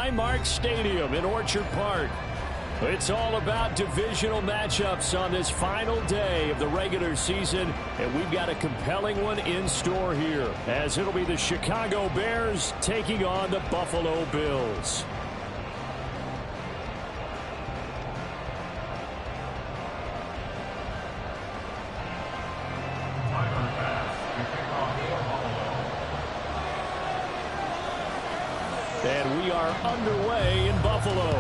Highmark Stadium in Orchard Park. It's all about divisional matchups on this final day of the regular season, and we've got a compelling one in store here, as it'll be the Chicago Bears taking on the Buffalo Bills. And we are underway in Buffalo.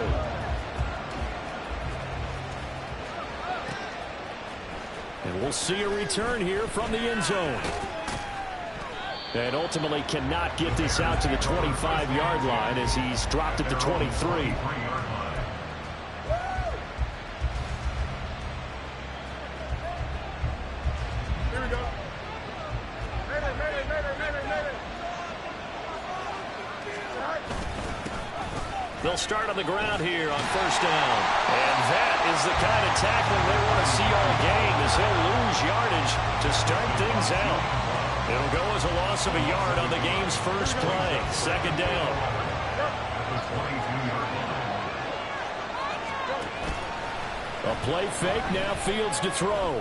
And we'll see a return here from the end zone. And ultimately cannot get this out to the 25-yard line as he's dropped at the 23. They'll start on the ground here on first down. And that is the kind of tackling they want to see all game, as he'll lose yardage to start things out. It'll go as a loss of a yard on the game's first play. Second down. A play fake, now Fields to throw.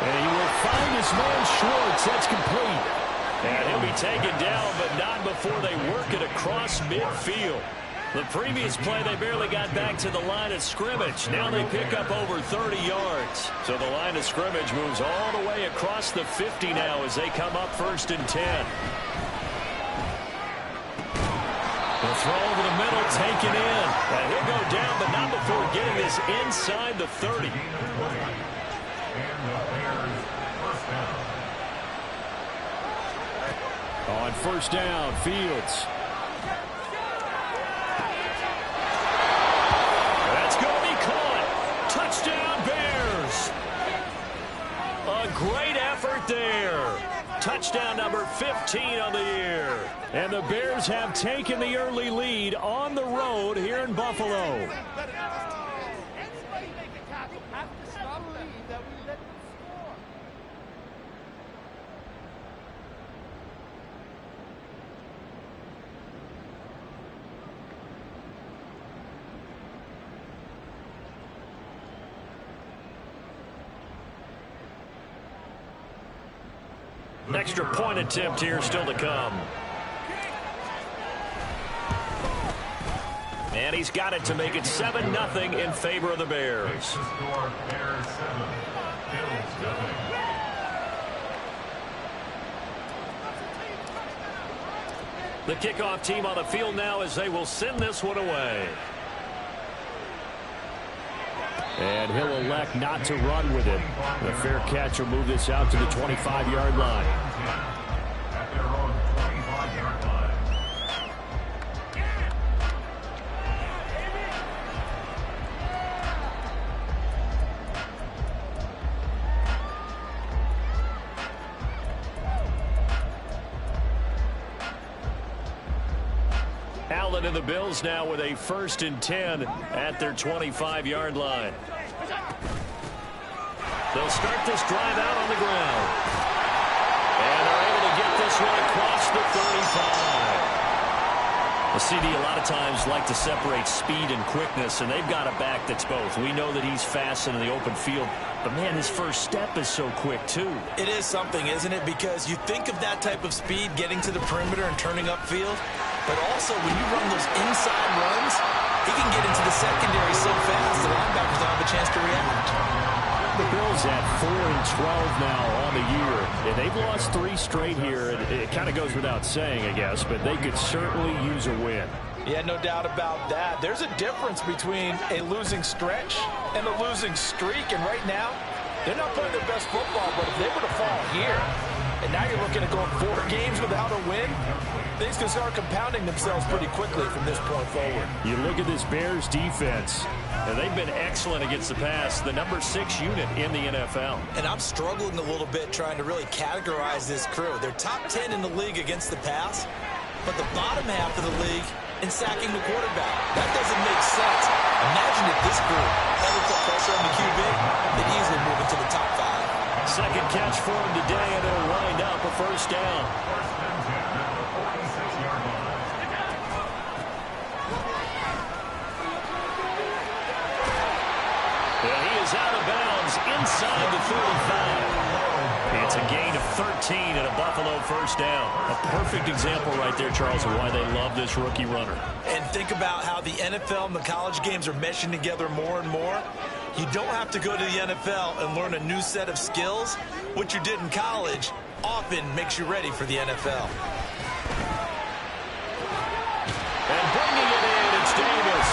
And he will find his man Schwartz. That's complete. And he'll be taken down, but not before they work it across midfield. The previous play, they barely got back to the line of scrimmage. Now they pick up over 30 yards. So the line of scrimmage moves all the way across the 50 now as they come up first and 10. The throw over the middle, taken in. And he'll go down, but not before getting this inside the 30. On first down, Fields. That's going to be caught. Touchdown, Bears. A great effort there. Touchdown number 15 on the year. And the Bears have taken the early lead on the road here in Buffalo. Extra point attempt here still to come. And he's got it to make it 7-0 in favor of the Bears. The kickoff team on the field now as they will send this one away. And he'll elect not to run with it. The fair catch will move this out to the 25-yard line. Allen and the Bills now with a 1st and 10 at their 25-yard line. They'll start this drive out on the ground. And they're able to get this one across the 35. The CD a lot of times like to separate speed and quickness, and they've got a back that's both. We know that he's fast in the open field, but man, his first step is so quick too. It is something, isn't it? Because you think of that type of speed getting to the perimeter and turning upfield, but also when you run those inside runs, he can get into the secondary so fast the linebackers don't have a chance to react. The Bills at 4-12 now on the year, and they've lost 3 straight here. It kind of goes without saying, I guess, but they could certainly use a win. Yeah, no doubt about that. There's a difference between a losing stretch and a losing streak, and right now, they're not playing their best football, but if they were to fall here, and now you're looking at going 4 games without a win, things can start compounding themselves pretty quickly from this point forward. You look at this Bears defense, and they've been excellent against the pass, the number 6 unit in the NFL. And I'm struggling a little bit trying to really categorize this crew. They're top 10 in the league against the pass, but the bottom half of the league in sacking the quarterback. That doesn't make sense. Imagine if this group ever put pressure on the QB, they'd easily move into the top 5. Second catch for him today, and it'll wind up a 1st down. inside the 35. It's a gain of 13 and a Buffalo first down. A perfect example right there, Charles, of why they love this rookie runner. And think about how the NFL and the college games are meshing together more and more. You don't have to go to the NFL and learn a new set of skills. What you did in college often makes you ready for the NFL. And bringing it in, it's Davis.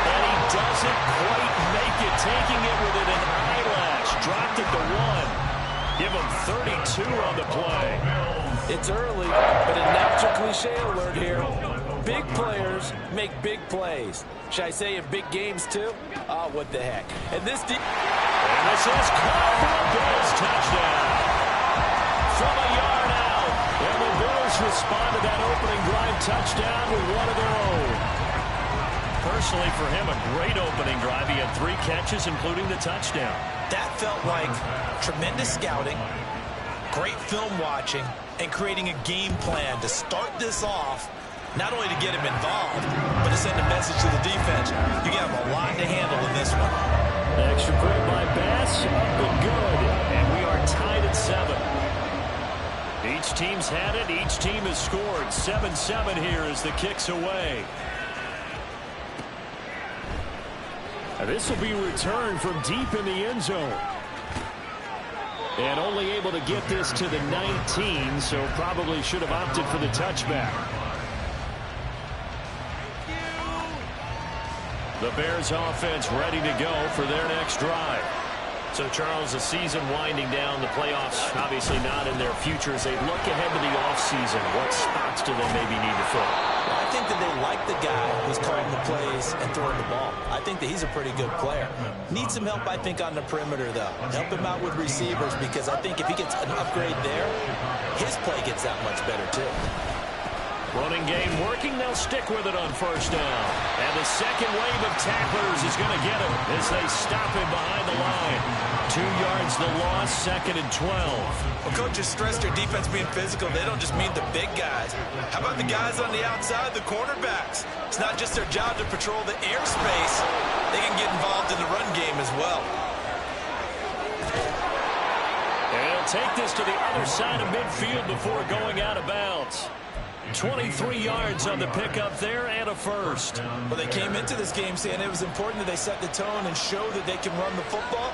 And he doesn't quite make it, taking it within an eyelash. Dropped it to 1. Give him 32 on the play. It's early, but a natural cliche alert here. Big players make big plays. Should I say in big games, too? Oh, what the heck. And this is caught for a Bills touchdown. From a yard out. And the Bills respond to that opening drive touchdown with one of their own. Personally, for him, a great opening drive. He had 3 catches, including the touchdown. That felt like tremendous scouting, great film watching, and creating a game plan to start this off, not only to get him involved, but to send a message to the defense. You got a lot to handle in this one. Extra point by Bass, up and good. And we are tied at 7. Each team's had it. Each team has scored. 7-7 here as the kick's away. This will be returned from deep in the end zone. And only able to get this to the 19, so probably should have opted for the touchback. The Bears offense ready to go for their next drive. So, Charles, the season winding down, the playoffs obviously not in their future. As they look ahead to the offseason, what spots do they maybe need to fill? Well, I think that they like the guy who's calling the plays and throwing the ball. I think that he's a pretty good player. Needs some help, I think, on the perimeter, though. Help him out with receivers, because I think if he gets an upgrade there, his play gets that much better, too. Running game working. They'll stick with it on first down. And the second wave of tacklers is going to get him as they stop him behind the line. 2 yards the loss, 2nd and 12. Well, coaches stress their defense being physical. They don't just mean the big guys. How about the guys on the outside, the cornerbacks? It's not just their job to patrol the airspace. They can get involved in the run game as well. And he'll take this to the other side of midfield before going out of bounds. 23 yards on the pickup there and a first. Well, they came into this game saying it was important that they set the tone and show that they can run the football.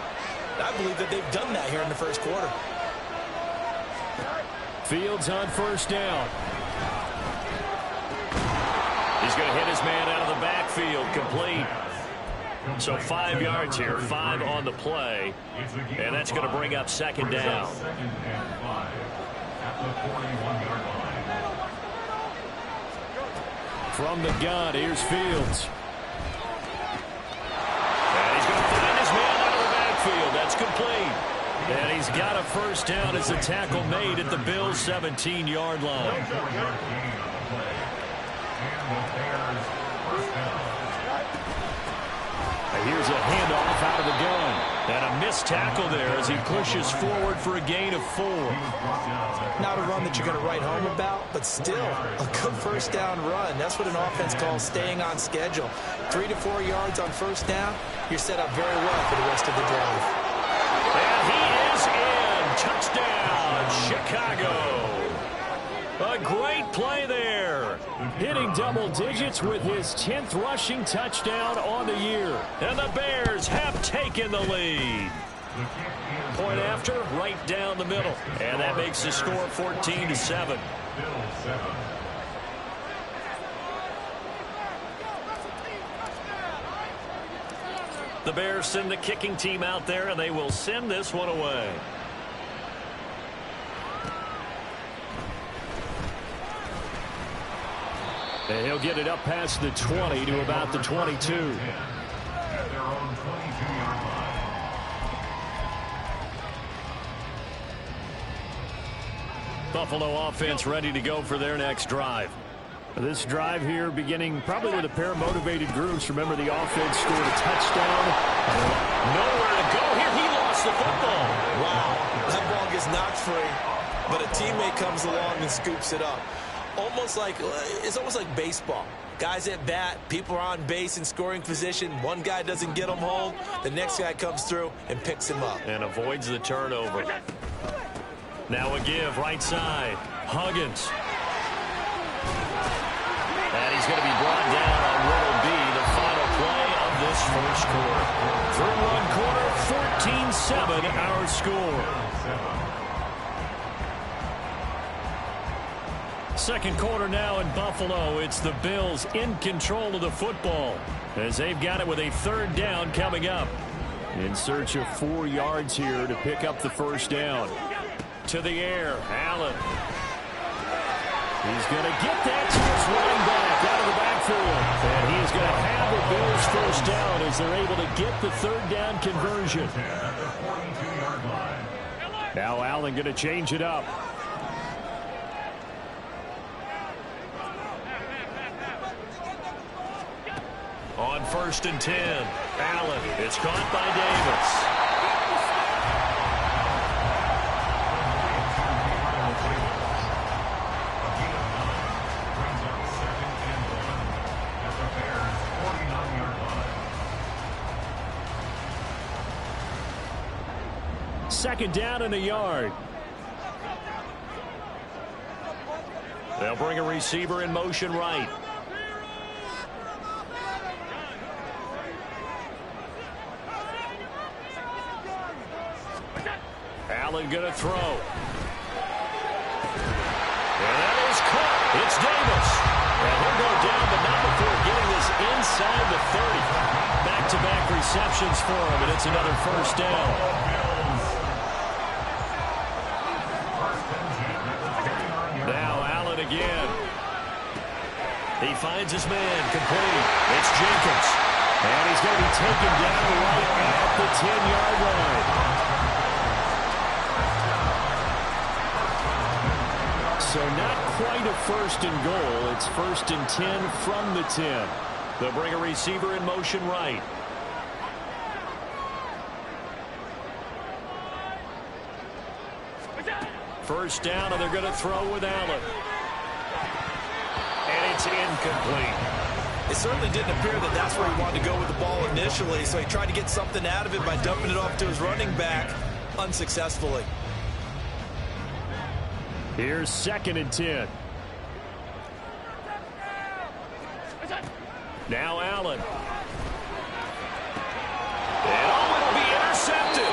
I believe that they've done that here in the first quarter. Fields on first down. He's going to hit his man out of the backfield, complete. So 5 yards here, 5 on the play. And that's going to bring up 2nd down. From the gun, here's Fields. And he's going to find his man out of the backfield. That's complete. And he's got a first down as the tackle made at the Bills' 17-yard line. Here's a handoff out of the gun. And a missed tackle there as he pushes forward for a gain of 4. Not a run that you're going to write home about, but still a good first down run. That's what an offense calls staying on schedule. 3 to 4 yards on first down, you're set up very well for the rest of the drive. And he is in. Touchdown, Chicago. A great play there. Hitting double digits with his 10th rushing touchdown on the year. And the Bears have taken the lead. Point after, right down the middle. And that makes the score 14-7. The Bears send the kicking team out there, and they will send this one away. And he'll get it up past the 20 to about the 22. Buffalo offense ready to go for their next drive. This drive here beginning probably with a pair of motivated groups. Remember, the offense scored a touchdown. Nowhere to go here. He lost the football. Wow. That ball gets knocked free, but a teammate comes along and scoops it up. It's almost like baseball. Guys at bat, people are on base in scoring position. One guy doesn't get him home. The next guy comes through and picks him up. And avoids the turnover. Now a give, right side. Huggins. And he's going to be brought down on what will be the final play of this first quarter. Through one quarter, 14-7 our score. Second quarter now in Buffalo. It's the Bills in control of the football as they've got it with a third down coming up. In search of 4 yards here to pick up the first down. To the air, Allen. He's going to get that to his running back out of the backfield. And he's going to have the Bills first down as they're able to get the third down conversion. Now Allen going to change it up. On 1st and 10, Allen. It's caught by Davis. Second down and a yard. They'll bring a receiver in motion right. Allen going to throw. And that is caught. It's Davis. And he'll go down, but not before getting this inside the 30. Back-to-back receptions for him, and it's another first down. Again. He finds his man complete. It's Jenkins. And he's going to be taken down right at the 10-yard line. So not quite a 1st and goal. It's 1st and 10 from the 10. They'll bring a receiver in motion right. First down, and they're going to throw with Allen. And it's incomplete. It certainly didn't appear that that's where he wanted to go with the ball initially, so he tried to get something out of it by dumping it off to his running back unsuccessfully. Here's 2nd and 10. Now Allen. And it'll be intercepted.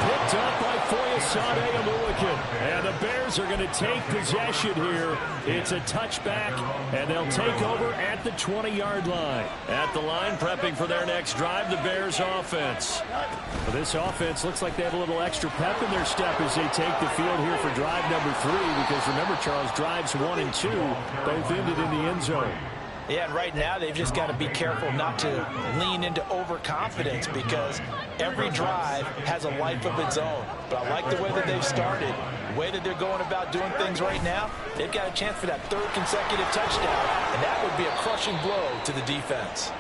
Picked up by Foyesade Oluokun. And the Bears are going to take possession here. It's a touchback, and they'll take over at the 20-yard line. At the line, prepping for their next drive, the Bears offense. Well, this offense looks like they have a little extra pep in their step as they take the field here for drive number 3, because remember, Charles, drives 1 and 2 both ended in the end zone. Yeah, and right now they've just got to be careful not to lean into overconfidence, because every drive has a life of its own. But I like the way that they've started, the way that they're going about doing things right now. They've got a chance for that 3rd consecutive touchdown, and that would be a crushing blow to the defense.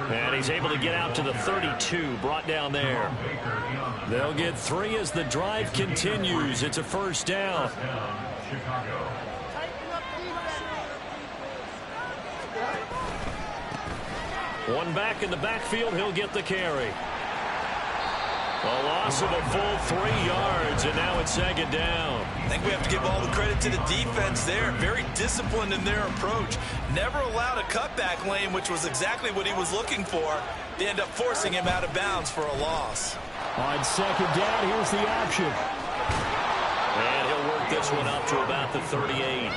And he's able to get out to the 32, brought down there. They'll get 3 as the drive continues. It's a first down. One back in the backfield, he'll get the carry. A loss of a full 3 yards, and now it's 2nd down. I think we have to give all the credit to the defense there. Very disciplined in their approach. Never allowed a cutback lane, which was exactly what he was looking for. They end up forcing him out of bounds for a loss. On 2nd down, here's the option. And he'll work this one up to about the 38.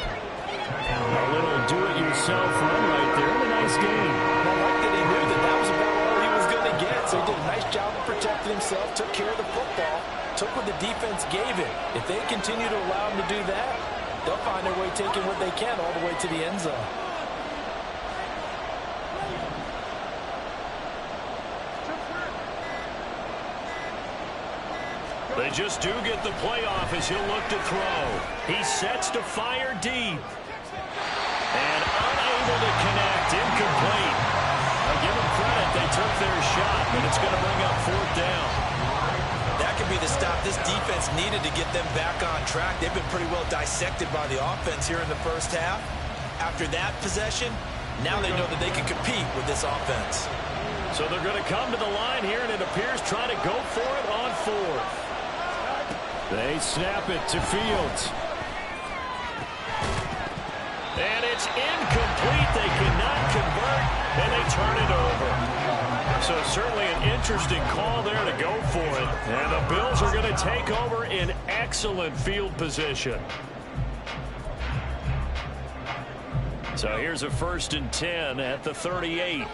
A little do-it-yourself run right there. A nice game. I like that he knew that that was about all he was going to get. So he did a nice job of protecting himself, took care of the football, took what the defense gave him. If they continue to allow him to do that, they'll find their way taking what they can all the way to the end zone. They just do get the playoff as he'll look to throw. He sets to fire deep. And unable to connect. Incomplete. I'll give them credit. They took their shot, but it's going to bring up 4th down. That could be the stop this defense needed to get them back on track. They've been pretty well dissected by the offense here in the first half. After that possession, Now they know that they can compete with this offense. So they're going to come to the line here, and it appears trying to go for it on fourth. They snap it to Fields. And it's incomplete. They cannot convert, and they turn it over. So certainly an interesting call there to go for it. And the Bills are going to take over in excellent field position. So here's a 1st and 10 at the 38.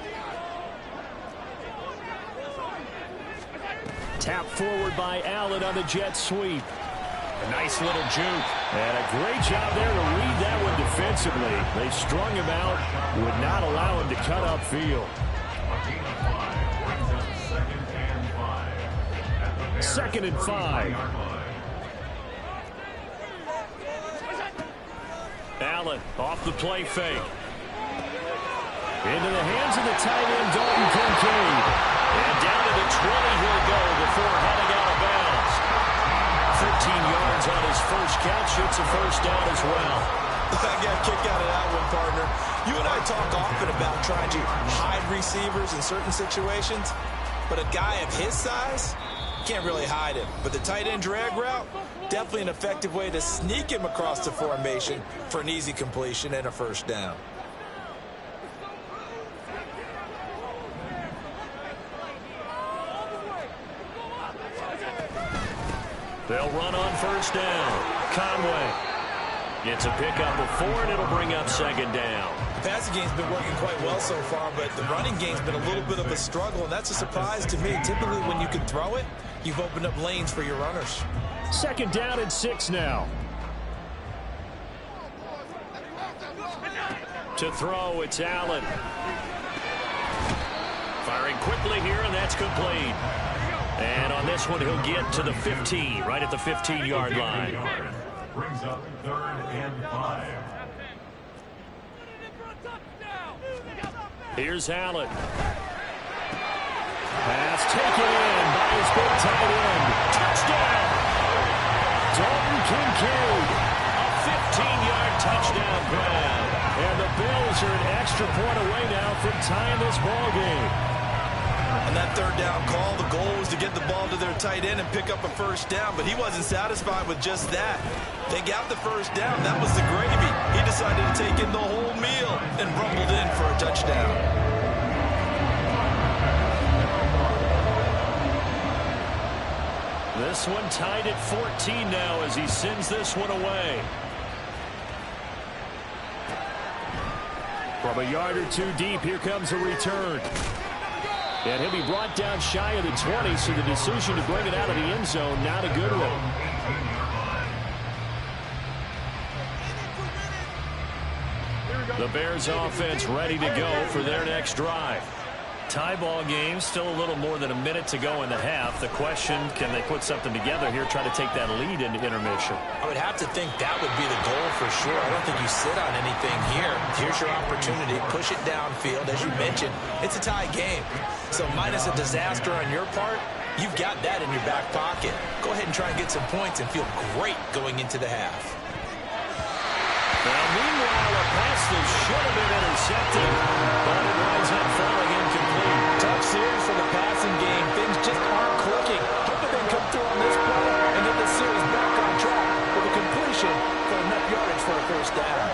Tap forward by Allen on the jet sweep. A nice little juke. And a great job there to read that one defensively. They strung him out, would not allow him to cut upfield. 2nd and 5. Allen off the play fake. Into the hands of the tight end, Dalton Kincaid. And down to the 20 he'll go before heading out of bounds. 15 yards on his first catch. It's a first down as well. I got a kick out of that one, partner. You and I talk often about trying to hide receivers in certain situations, but a guy of his size can't really hide him. But the tight end drag route, definitely an effective way to sneak him across the formation for an easy completion and a first down. They'll run on first down. Conway gets a pickup of 4, and it'll bring up 2nd down. The passing game's been working quite well so far, but the running game's been a little bit of a struggle, and that's a surprise to me. Typically, when you can throw it, you've opened up lanes for your runners. 2nd down and 6 now. To throw, it's Allen. Firing quickly here, and that's complete. And on this one, he'll get to the 15, right at the 15-yard line. Brings up 3rd and 5. Here's Allen. Pass taken in by his big tight end. Touchdown! Dalton Kincaid. A 15-yard touchdown grab. And the Bills are an extra point away now from tying this ball game. On that 3rd down call, the goal was to get the ball to their tight end and pick up a first down, but he wasn't satisfied with just that. They got the first down. That was the gravy. He decided to take in the whole meal and rumbled in for a touchdown. This one tied at 14 now as he sends this one away. From a yard or two deep, here comes a return. And he'll be brought down shy of the 20, so the decision to bring it out of the end zone, not a good one. The Bears offense ready to go for their next drive. Tie ball game, still a little more than a minute to go in the half. The question, can they put something together here, try to take that lead into intermission? I would have to think that would be the goal for sure. I don't think you sit on anything here. Here's your opportunity. Push it downfield. As you mentioned, it's a tie game. So minus a disaster on your part, you've got that in your back pocket. Go ahead and try and get some points and feel great going into the half. Now, meanwhile, a pass that should have been intercepted, but it winds up falling incomplete. Tough series for the passing game. Things just aren't clicking. Hoping they can come through on this play and get the series back on track with a completion for enough yardage for a first down.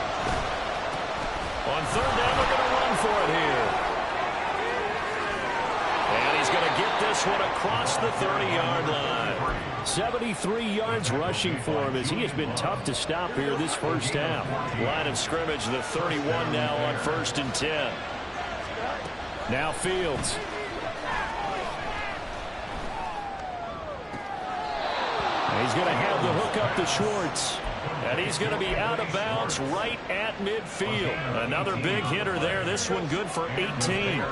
On 3rd down, they're going to run for it here. And he's going to get this one across the 30-yard line. 73 yards rushing for him as he has been tough to stop here this first half. Line of scrimmage, the 31 now on 1st and 10. Now Fields. He's going to have the hook up to Schwartz. And he's going to be out of bounds right at midfield. Another big hitter there. This one good for 18.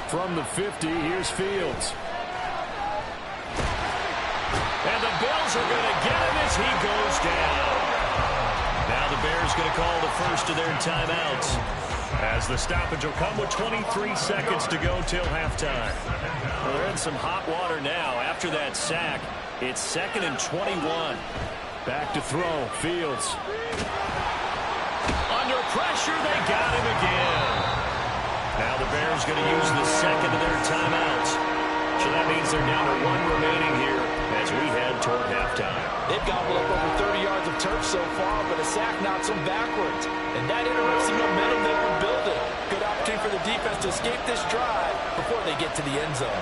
From the 50, here's Fields. And the Bills are going to get him as he goes down. Now the Bears going to call the first of their timeouts, as the stoppage will come with 23 seconds to go till halftime. Well, they're in some hot water now. After that sack, it's 2nd and 21. Back to throw. Fields. Under pressure, they got him again. Now the Bears going to use the second of their timeouts. So that means they're down to 1 remaining here as we head toward halftime. They've gobbled up over 30 yards of turf so far, but a sack knocks them backwards. And that interrupts the momentum they've been building. Good opportunity for the defense to escape this drive before they get to the end zone.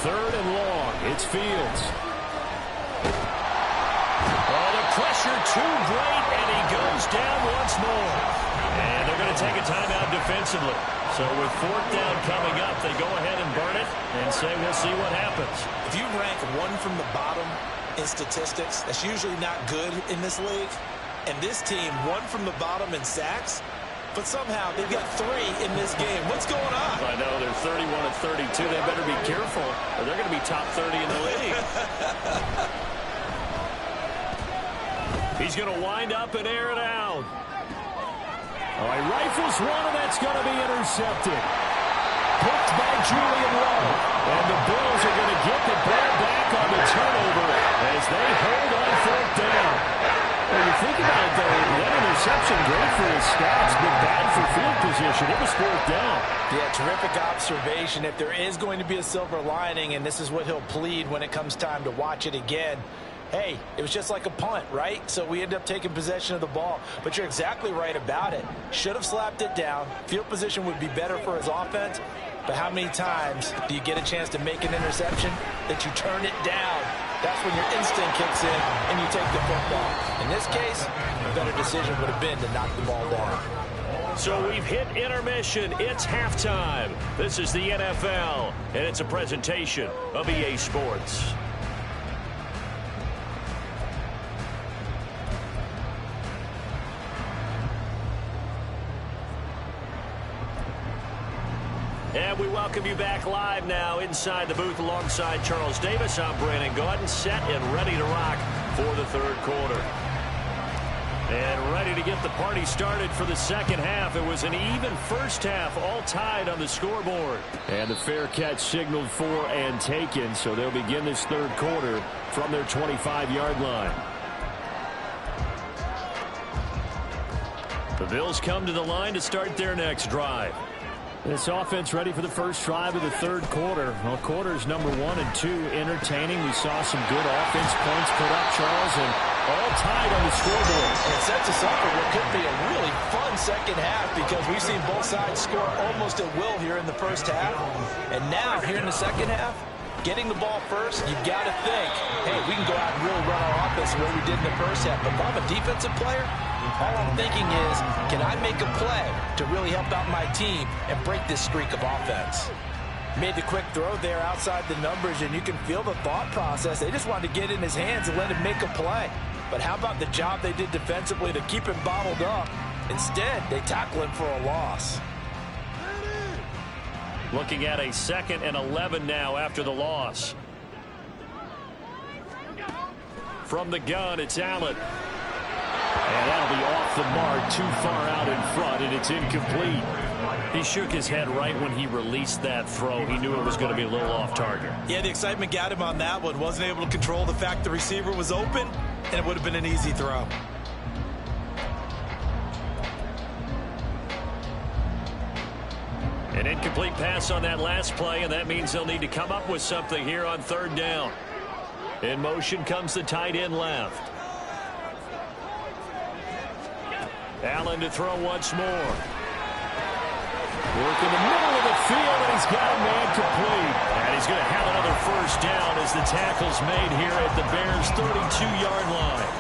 Third and long. It's Fields. Oh, the pressure too great, and he goes down once more. And they're going to take a timeout defensively. So with fourth down coming up, they go ahead and burn it and say we'll see what happens. If you rank one from the bottom in statistics, that's usually not good in this league. And this team, one from the bottom in sacks, but somehow they've got 3 in this game. What's going on? I know, they're 31 of 32. They better be careful, or they're going to be top 30 in the league. He's going to wind up and air it out. All right, rifles one, and that's going to be intercepted. Picked by Julian Love. And the Bills are going to get the ball back on the turnover as they hold on fourth down. Well, you think about it, though, that interception, great for his stats, but bad for field position. It was fourth down. Yeah, terrific observation. If there is going to be a silver lining, and this is what he'll plead when it comes time to watch it again, hey, it was just like a punt, right? So we end up taking possession of the ball. But you're exactly right about it. Should have slapped it down. Field position would be better for his offense. But how many times do you get a chance to make an interception that you turn it down? That's when your instinct kicks in and you take the football. In this case, a better decision would have been to knock the ball down. So we've hit intermission. It's halftime. This is the NFL, and it's a presentation of EA Sports. And we welcome you back live now inside the booth alongside Charles Davis. I'm Brandon Gaudin, set and ready to rock for the third quarter. And ready to get the party started for the second half. It was an even first half, all tied on the scoreboard. And the fair catch signaled for and taken, so they'll begin this third quarter from their 25-yard line. The Bills come to the line to start their next drive. This offense ready for the first drive of the third quarter. Well, quarters number 1 and 2 entertaining. We saw some good offense points put up, Charles, and all tied on the scoreboard. And it sets us up for what could be a really fun second half because we've seen both sides score almost at will here in the first half. And now, here in the second half, getting the ball first, you've got to think, hey, we can go out and really run our offense the way we did in the first half. But if I'm a defensive player, all I'm thinking is, can I make a play to really help out my team and break this streak of offense? Made the quick throw there outside the numbers, and you can feel the thought process. They just wanted to get in his hands and let him make a play. But how about the job they did defensively to keep him bottled up? Instead, they tackle him for a loss. Looking at a 2nd and 11 now after the loss. From the gun, it's Allen. And that'll be off the mark, too far out in front, and it's incomplete. He shook his head right when he released that throw. He knew it was going to be a little off target. Yeah, the excitement got him on that one. Wasn't able to control the fact the receiver was open, and it would have been an easy throw. An incomplete pass on that last play, and that means they'll need to come up with something here on third down. In motion comes the tight end left. Allen to throw once more. Work in the middle of the field, and he's got a man complete. And he's going to have another first down as the tackle's made here at the Bears' 32-yard line.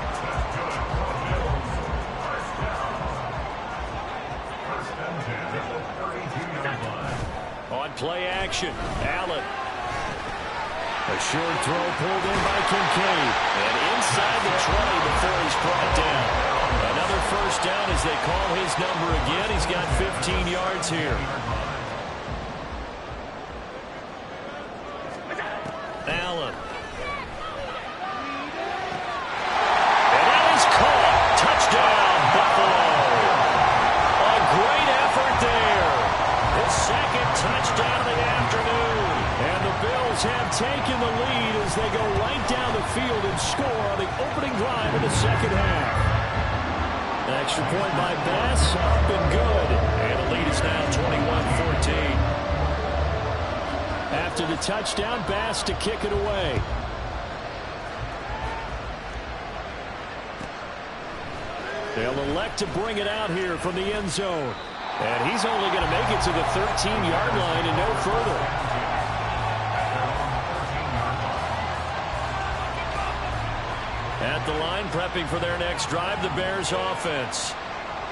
On play action, Allen. A short throw pulled in by Kincaid. And inside the 20 before he's brought down. Another first down as they call his number again. He's got 15 yards here. Allen. And that is caught. Touchdown, Buffalo. A great effort there. His second touchdown of the afternoon. And the Bills Bears have taken the lead as they go right down the field and score on the opening drive of the second half. An extra point by Bass, up and good. And the lead is now 21-14. After the touchdown, Bass to kick it away. They'll elect to bring it out here from the end zone. And he's only going to make it to the 13-yard line and no further. At the line, prepping for their next drive, the Bears offense.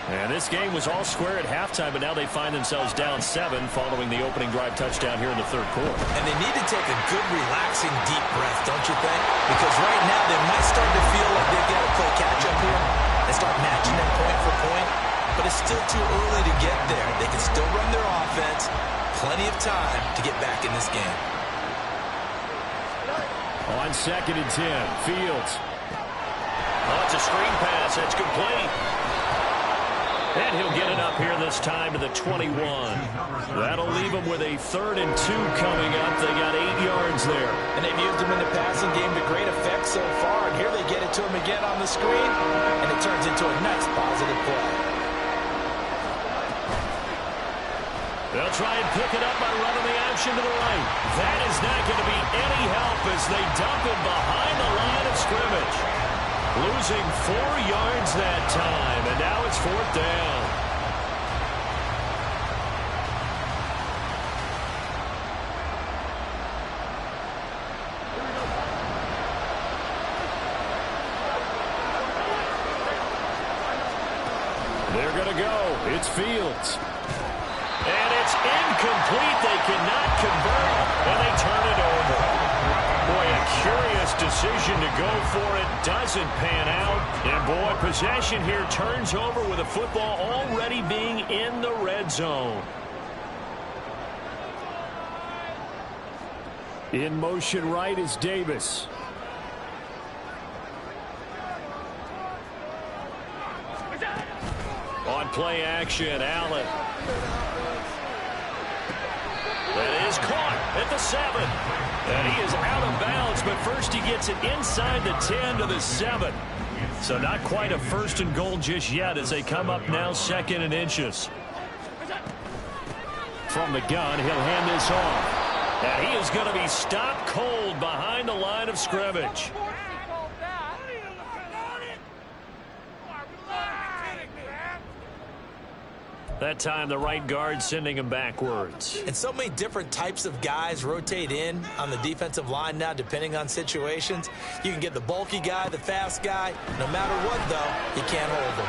And this game was all square at halftime, but now they find themselves down 7 following the opening drive touchdown here in the third quarter. And they need to take a good, relaxing, deep breath, don't you think? Because right now they might start to feel like they've got to play catch-up here and start matching them point for point. But it's still too early to get there. They can still run their offense. Plenty of time to get back in this game. On 2nd and 10, Fields. Oh, it's a screen pass. It's complete. And he'll get it up here this time to the 21. That'll leave him with a 3rd and 2 coming up. They got 8 yards there. And they've used him in the passing game to great effect so far. And here they get it to him again on the screen. And it turns into a nice positive play. They'll try and pick it up by running the option to the right. That is not going to be any help as they dump him behind the line of scrimmage. Losing 4 yards that time, and now it's 4th down. They're going to go. It's Fields. And it's incomplete. They cannot convert, and they turn it over. Boy, a curious decision to go for it. Doesn't pan out. And, boy, possession here turns over with a football already being in the red zone. In motion right is Davis. On play action, Allen. That is caught at the 7. And he is out of bounds, but first he gets it inside the 10 to the 7. So not quite a 1st and goal just yet as they come up now 2nd and inches. From the gun, he'll hand this off. And he is going to be stopped cold behind the line of scrimmage. That time, the right guard sending him backwards. And so many different types of guys rotate in on the defensive line now, depending on situations. You can get the bulky guy, the fast guy. No matter what, though, you can't hold him.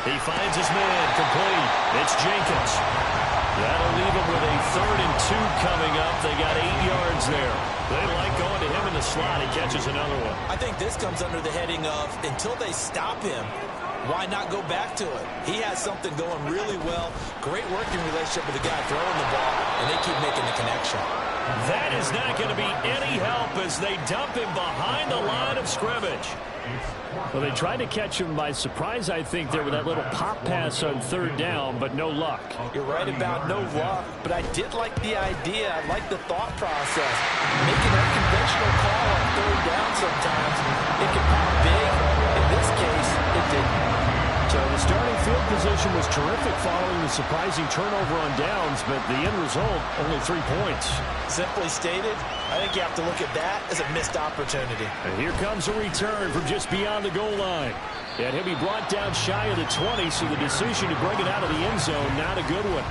He finds his man complete. It's Jenkins. That'll leave him with a 3rd and 2 coming up. They got 8 yards there. They like going to him in the slot. He catches another one. I think this comes under the heading of until they stop him, why not go back to it? He has something going really well. Great working relationship with the guy throwing the ball, and they keep making the connection. That is not going to be any help as they dump him behind the line of scrimmage. Well, they tried to catch him by surprise, I think, there with that little pop pass on 3rd down, but no luck. You're right about no luck, but I did like the idea. I like the thought process. Making an unconventional call on 3rd down sometimes, it can pop big. In this case, it didn't. So the starting field position was terrific following the surprising turnover on downs, but the end result, only 3 points. Simply stated, I think you have to look at that as a missed opportunity. And here comes a return from just beyond the goal line. And he'll be brought down shy of the 20, so the decision to bring it out of the end zone, not a good one.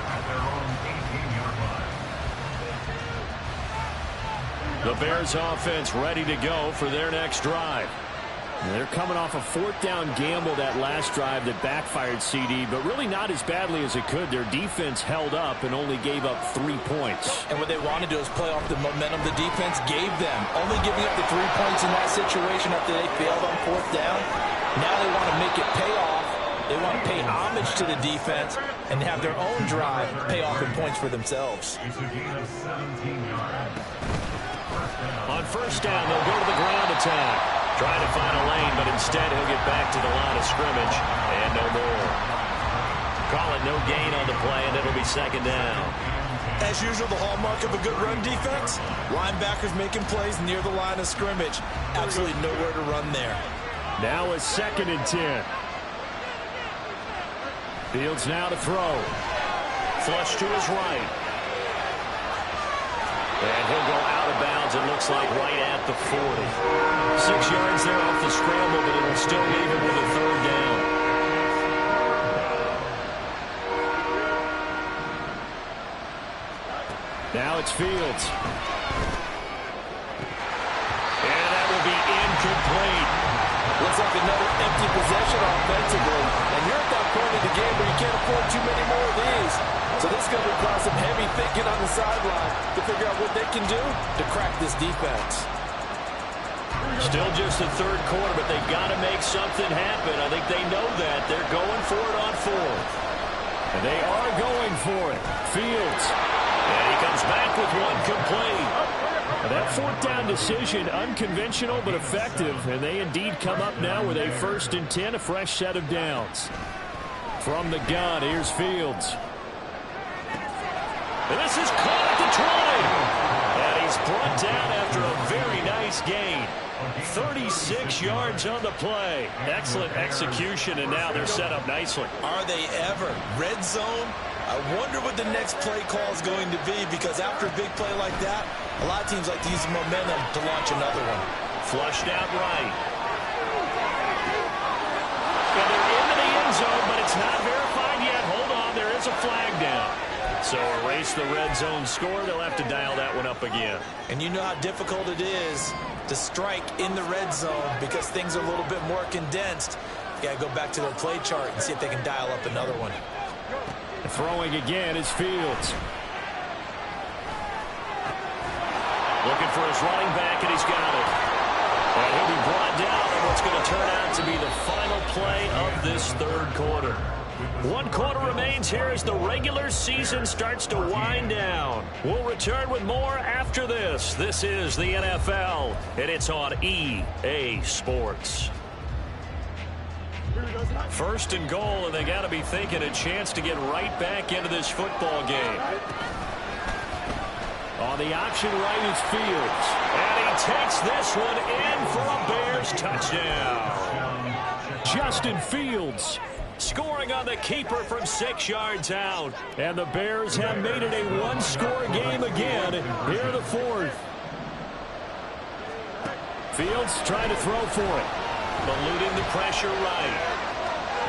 The Bears offense ready to go for their next drive. And they're coming off a 4th down gamble that last drive that backfired CD, but really not as badly as it could. Their defense held up and only gave up 3 points. And what they want to do is play off the momentum the defense gave them. Only giving up the 3 points in that situation after they failed on 4th down. Now they want to make it pay off. They want to pay homage to the defense and have their own drive pay off in points for themselves. On 1st down, they'll go to the ground attack. Trying to find a lane, but instead he'll get back to the line of scrimmage. And no more. Call it no gain on the play, and it'll be 2nd down. As usual, the hallmark of a good run defense, linebackers making plays near the line of scrimmage. Absolutely nowhere to run there. Now a 2nd and 10. Fields now to throw. Flush to his right. And he'll go out of bounds, it looks like, right at the 40. 6 yards there off the scramble, but it'll still leave him with a 3rd down. Now it's Fields. And that will be incomplete. Looks like another empty possession offensively. And you're at that point in the game where you can't afford too many more of these. So this is going to require some heavy thinking on the sideline to figure out what they can do to crack this defense. Still just the 3rd quarter, but they've got to make something happen. I think they know that. They're going for it on 4th. And they are going for it. Fields. And he comes back with one complete. That 4th down decision, unconventional but effective. And they indeed come up now with a 1st and 10, a fresh set of downs. From the gun, here's Fields. And this is caught at the 20. And he's brought down after a very nice gain. 36 yards on the play. Excellent execution, and now they're set up nicely. Are they ever? Red zone? I wonder what the next play call is going to be, because after a big play like that, a lot of teams like to use the momentum to launch another one. Flushed out right. And they're into the end zone, but it's not verified yet. Hold on, there is a flag down. So erase the red zone score. They'll have to dial that one up again. And you know how difficult it is to strike in the red zone because things are a little bit more condensed. You got to go back to their play chart and see if they can dial up another one. Throwing again is Fields. Looking for his running back, and he's got it. And he'll be brought down on what's going to turn out to be the final play of this 3rd quarter. 1 quarter remains here as the regular season starts to wind down. We'll return with more after this. This is the NFL, and it's on EA Sports. 1st and goal, and they got to be thinking a chance to get right back into this football game. On the option right is Fields. And he takes this one in for a Bears touchdown. Justin Fields scoring on the keeper from 6 yards out. And the Bears have made it a 1-score game again here in the 4th. Fields trying to throw for it. Eluding the pressure right.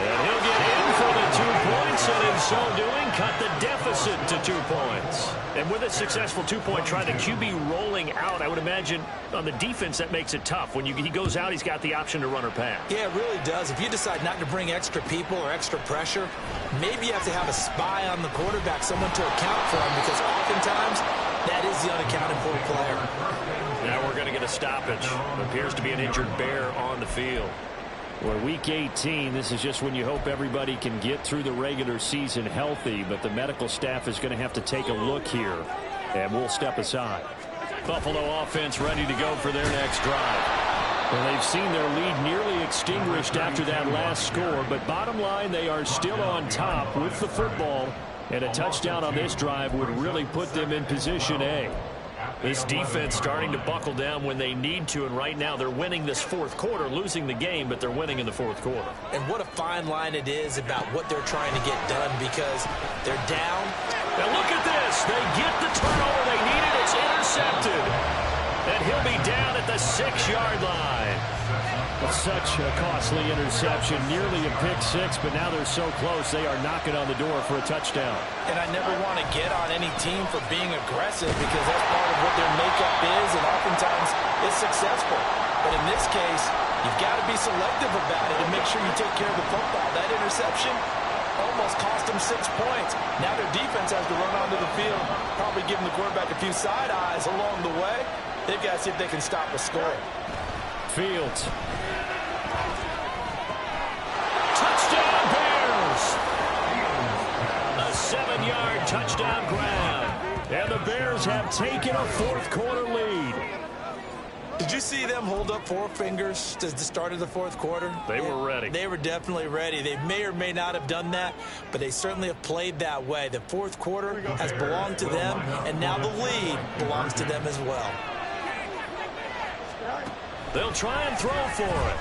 And he'll get in for the 2 points, and in so doing, cut the deficit to 2 points. And with a successful 2-point try, the QB rolling out, I would imagine on the defense that makes it tough. When he goes out, he's got the option to run or pass. Yeah, it really does. If you decide not to bring extra people or extra pressure, maybe you have to have a spy on the quarterback, someone to account for him, because oftentimes that is the unaccounted for player. Now we're going to get a stoppage. It appears to be an injured Bear on the field. Well, week 18, this is just when you hope everybody can get through the regular season healthy, but the medical staff is going to have to take a look here, and we'll step aside. Buffalo offense ready to go for their next drive. Well, they've seen their lead nearly extinguished after that last score, but bottom line, they are still on top with the football, and a touchdown on this drive would really put them in position A. This defense starting to buckle down when they need to, and right now they're winning this 4th quarter, losing the game, but they're winning in the 4th quarter. And what a fine line it is about what they're trying to get done, because they're down. Now look at this. They get the turnover they needed. It's intercepted. And he'll be down at the 6-yard line. Such a costly interception, nearly a pick 6, but now they're so close they are knocking on the door for a touchdown. And I never want to get on any team for being aggressive, because that's part of what their makeup is, and oftentimes it's successful. But in this case, you've got to be selective about it and make sure you take care of the football. That interception almost cost them 6 points. Now their defense has to run onto the field, probably giving the quarterback a few side eyes along the way. They've got to see if they can stop a score. Fields. Touchdown Bears! A 7-yard touchdown grab. And the Bears have taken a 4th quarter lead. Did Did you see them hold up 4 fingers at the start of the fourth quarter? They were ready. They were definitely ready. They may or may not have done that, but they certainly have played that way. The fourth quarter has belonged to them, and now the lead belongs to them as well. They'll try and throw for it.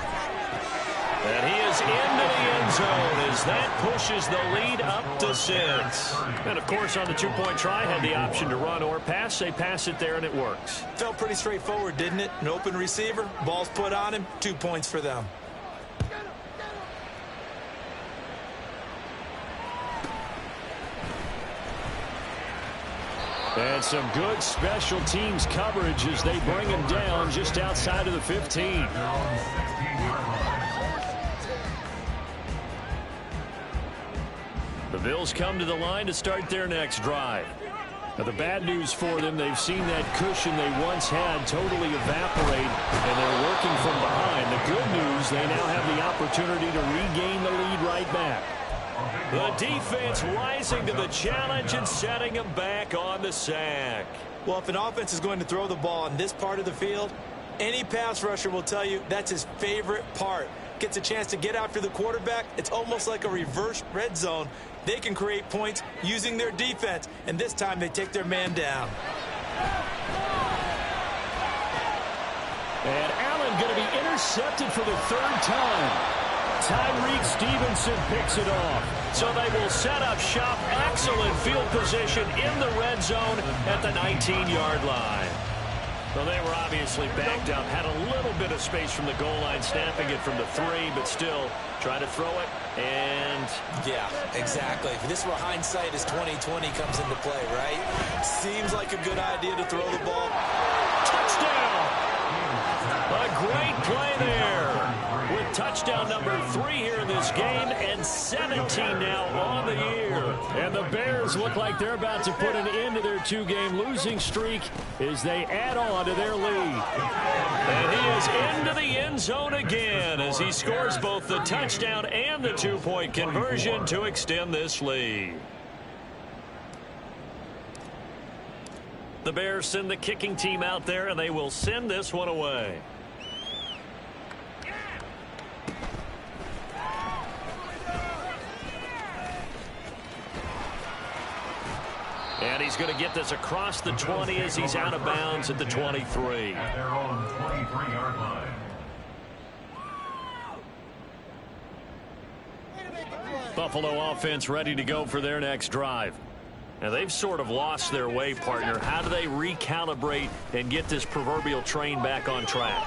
And he is into the end zone as that pushes the lead up to 6. And, of course, on the 2-point try, had the option to run or pass. They pass it there, and it works. Felt pretty straightforward, didn't it? An open receiver, ball's put on him, 2 points for them. And some good special teams coverage as they bring him down just outside of the 15. The Bills come to the line to start their next drive. Now, the bad news for them, they've seen that cushion they once had totally evaporate, and they're working from behind. The good news, they now have the opportunity to regain the lead right back. The defense rising to the challenge and setting them back on the sack. Well, if an offense is going to throw the ball in this part of the field, any pass rusher will tell you that's his favorite part. Gets a chance to get after the quarterback. It's almost like a reverse red zone. They can create points using their defense, and this time they take their man down. And Allen going to be intercepted for the 3rd time. Tyreek Stevenson picks it off. So they will set up shop. Excellent field position in the red zone at the 19-yard line. Well, they were obviously backed up. Had a little bit of space from the goal line, snapping it from the 3, but still trying to throw it. And yeah, exactly. This is where hindsight is 20/20 comes into play, right? Seems like a good idea to throw the ball. Touchdown! A great play there. With touchdown number 3 here in this game, and 17 now on the year. And the Bears look like they're about to put an end to their 2-game losing streak as they add on to their lead. And he is into the end zone again as he scores both the touchdown and the 2-point conversion to extend this lead. The Bears send the kicking team out there, and they will send this one away. And he's going to get this across the 20 as he's out of bounds at the 23. At their own 23-yard line. Buffalo offense ready to go for their next drive. Now, they've sort of lost their way, partner. How do they recalibrate and get this proverbial train back on track?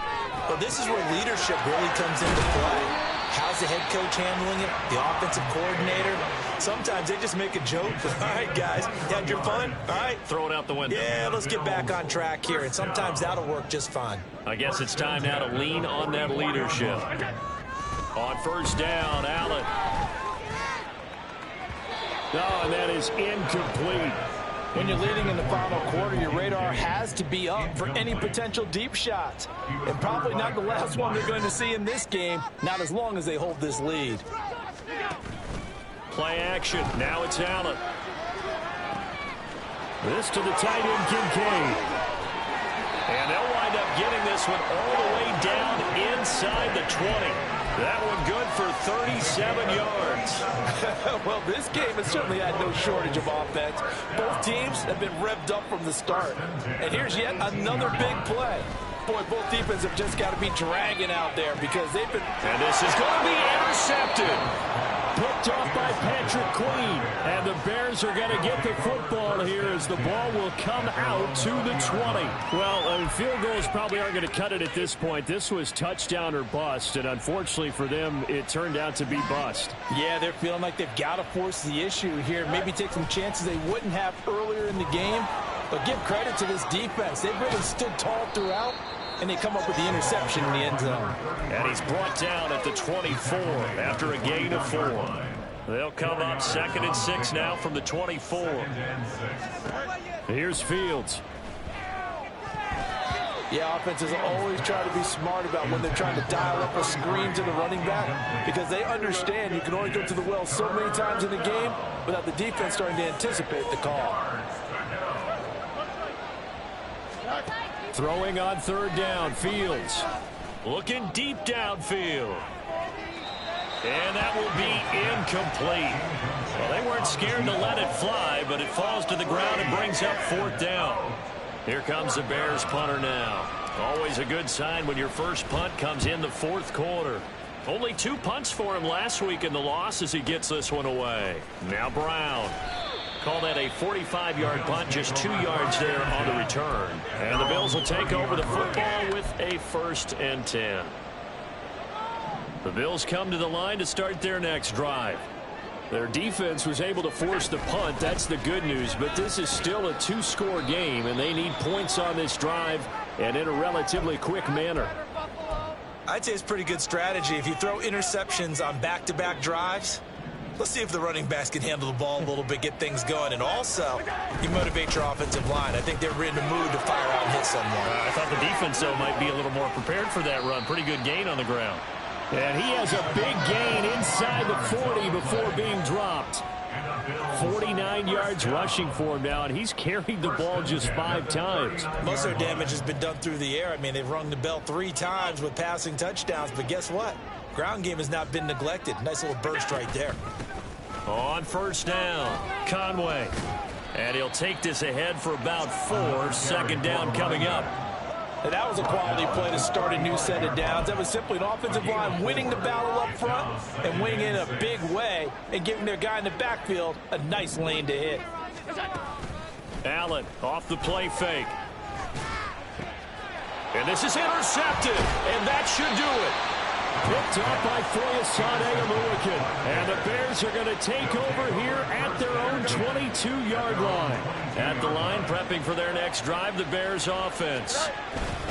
Well, this is where leadership really comes into play. How's the head coach handling it? The offensive coordinator? Sometimes they just make a joke. All right, guys, you had your fun? All right. Throw it out the window. Yeah, let's get back on track here. And sometimes that'll work just fine. I guess it's time now to lean on that leadership. On 1st down, Allen. Oh, and that is incomplete. When you're leading in the final quarter, your radar has to be up for any potential deep shots. And probably not the last one they're going to see in this game, not as long as they hold this lead. Play action. Now it's Allen. This to the tight end, Kincaid. And they'll wind up getting this one all the way down inside the 20. That one good for 37 yards. Well, this game has certainly had no shortage of offense. Both teams have been revved up from the start. And here's yet another big play. Boy, both defenses have just got to be dragging out there because they've been... And this is going to be intercepted. Picked off by Patrick Queen. And the Bears are going to get the football here as the ball will come out to the 20. Well, field goals probably aren't going to cut it at this point. This was touchdown or bust, and unfortunately for them, it turned out to be bust. Yeah, they're feeling like they've got to force the issue here. Maybe take some chances they wouldn't have earlier in the game. But give credit to this defense. They've really stood tall throughout, and they come up with the interception in the end zone. And he's brought down at the 24 after a gain of 4. They'll come up 2nd and 6 now from the 24. Here's Fields. Yeah, offenses always try to be smart about when they're trying to dial up a screen to the running back because they understand you can only go to the well so many times in the game without the defense starting to anticipate the call. Throwing on third down, Fields. Looking deep downfield. And that will be incomplete. Well, they weren't scared to let it fly, but it falls to the ground and brings up fourth down. Here comes the Bears punter now. Always a good sign when your first punt comes in the fourth quarter. Only 2 punts for him last week in the loss as he gets this one away. Now Brown. Call that a 45-yard punt, just 2 yards there on the return. And the Bills will take over the football with a 1st and 10. The Bills come to the line to start their next drive. Their defense was able to force the punt. That's the good news. But this is still a 2-score game, and they need points on this drive and in a relatively quick manner. I'd say it's pretty good strategy. If you throw interceptions on back-to-back drives, let's see if the running backs can handle the ball a little bit, get things going. And also, you motivate your offensive line. I think they're in the mood to fire out and hit someone. I thought the defense, though, might be a little more prepared for that run. Pretty good gain on the ground. And he has a big gain inside the 40 before being dropped. 49 yards rushing for him now, and he's carried the ball just 5 times. Most of their damage has been done through the air. I mean, they've rung the bell 3 times with passing touchdowns, but guess what? Ground game has not been neglected. Nice little burst right there. On first down, Conway. And he'll take this ahead for about 4. 2nd down coming up. And that was a quality play to start a new set of downs. That was simply an offensive line winning the battle up front and winning in a big way and giving their guy in the backfield a nice lane to hit. Allen off the play fake. And this is intercepted, and that should do it. Picked up by Foyesade Oluokun. And the Bears are going to take over here at their own 22-yard line. At the line, prepping for their next drive, the Bears offense.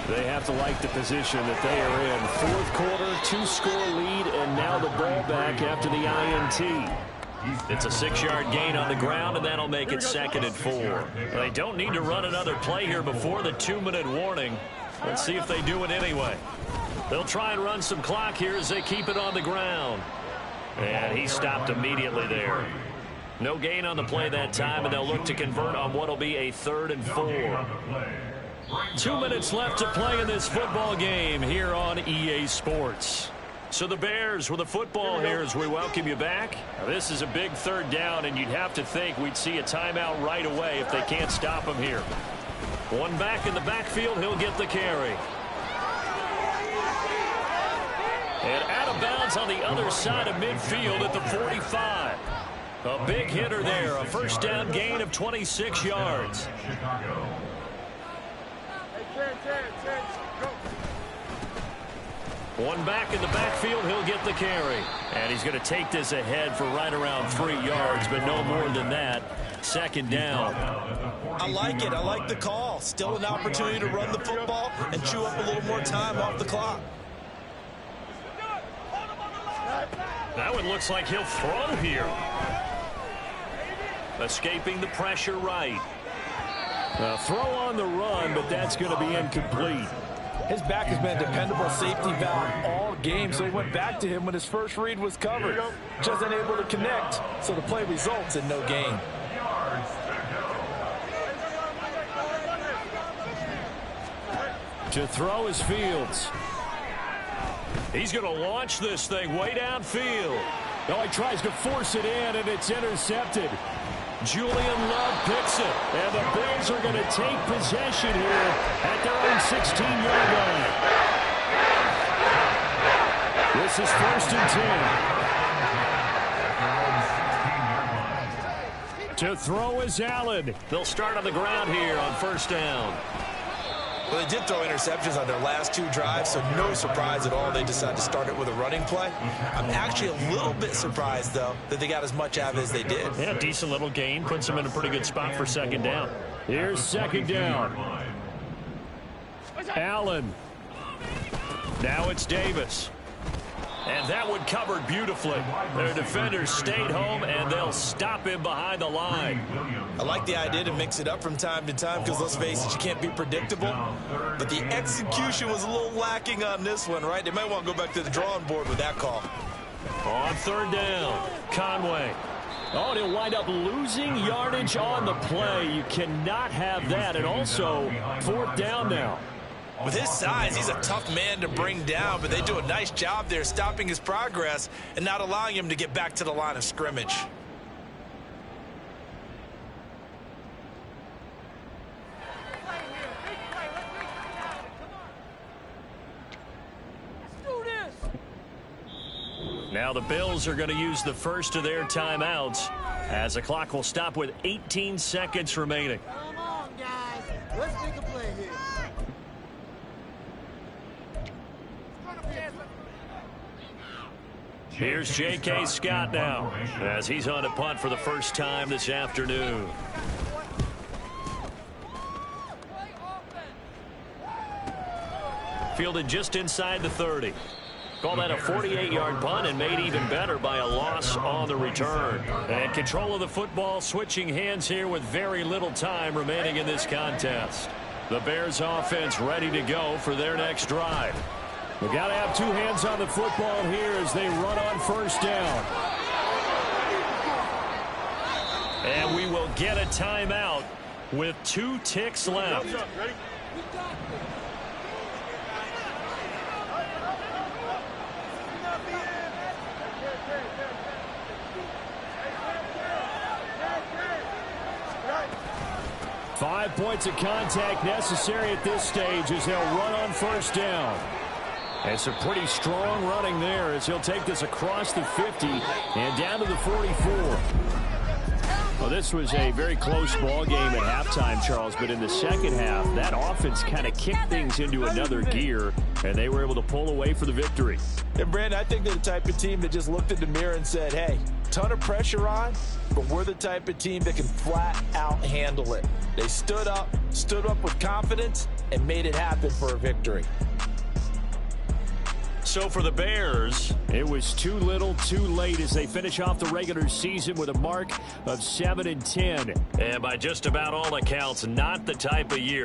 They have to like the position that they are in. 4th quarter, 2-score lead, and now the ball back after the INT. It's a 6-yard gain on the ground, and that'll make it 2nd and 4. They don't need to run another play here before the 2-minute warning. Let's see if they do it anyway. They'll try and run some clock here as they keep it on the ground. And he stopped immediately there. No gain on the play that time, and they'll look to convert on what will be a 3rd and 4. 2 minutes left to play in this football game here on EA Sports. So the Bears with the football here as we welcome you back. Now, this is a big 3rd down, and you'd have to think we'd see a timeout right away if they can't stop him here. One back in the backfield, he'll get the carry. And out of bounds on the other side of midfield at the 45. A big hitter there, a 1st down gain of 26 yards. One back in the backfield, he'll get the carry. And he's going to take this ahead for right around 3 yards, but no more than that. 2nd down. I like it. I like the call. Still an opportunity to run the football and chew up a little more time off the clock. That one looks like he'll throw here. Escaping the pressure right. A throw on the run, but that's going to be incomplete. His back has been a dependable safety valve all game, so he went back to him when his first read was covered. Just unable to connect, so the play results in no gain. To throw is Fields. He's going to launch this thing way downfield. Oh, he tries to force it in, and it's intercepted. Julian Love picks it, and the Bills are going to take possession here at their own 16-yard line. This is 1st and 10. To throw is Allen. They'll start on the ground here on 1st down. Well, they did throw interceptions on their last 2 drives, so no surprise at all they decided to start it with a running play. I'm actually a little bit surprised, though, that they got as much out of it as they did. Yeah, decent little gain. Puts them in a pretty good spot for 2nd down. Here's 2nd down. Allen. Now it's Davis. And that one covered beautifully. Their defenders stayed home, and they'll stop him behind the line. I like the idea to mix it up from time to time because, let's face it, you can't be predictable. But the execution was a little lacking on this one, right? They might want to go back to the drawing board with that call. On 3rd down, Conway. Oh, and he'll wind up losing yardage on the play. You cannot have that. And also, 4th down now. With his size, he's a tough man to bring down, but they do a nice job there stopping his progress and not allowing him to get back to the line of scrimmage. Now the Bills are going to use the first of their timeouts as the clock will stop with 18 seconds remaining. Come on, guys. Let's make a play here. Here's J.K. Scott now as he's on a punt for the first time this afternoon. Fielded just inside the 30. Call that a 48-yard punt and made even better by a loss on the return. And control of the football switching hands here with very little time remaining in this contest. The Bears offense ready to go for their next drive. We got to have two hands on the football here as they run on first down. And we will get a timeout with 2 ticks left. Ready? 5 points of contact necessary at this stage as they'll run on first down. And some pretty strong running there as he'll take this across the 50 and down to the 44. Well, this was a very close ball game at halftime, Charles, but in the second half, that offense kind of kicked things into another gear, and they were able to pull away for the victory. And, Brandon, I think they're the type of team that just looked in the mirror and said, hey, ton of pressure on, but we're the type of team that can flat out handle it. They stood up with confidence, and made it happen for a victory. So for the Bears, it was too little, too late as they finish off the regular season with a mark of 7-10. And by just about all accounts, not the type of year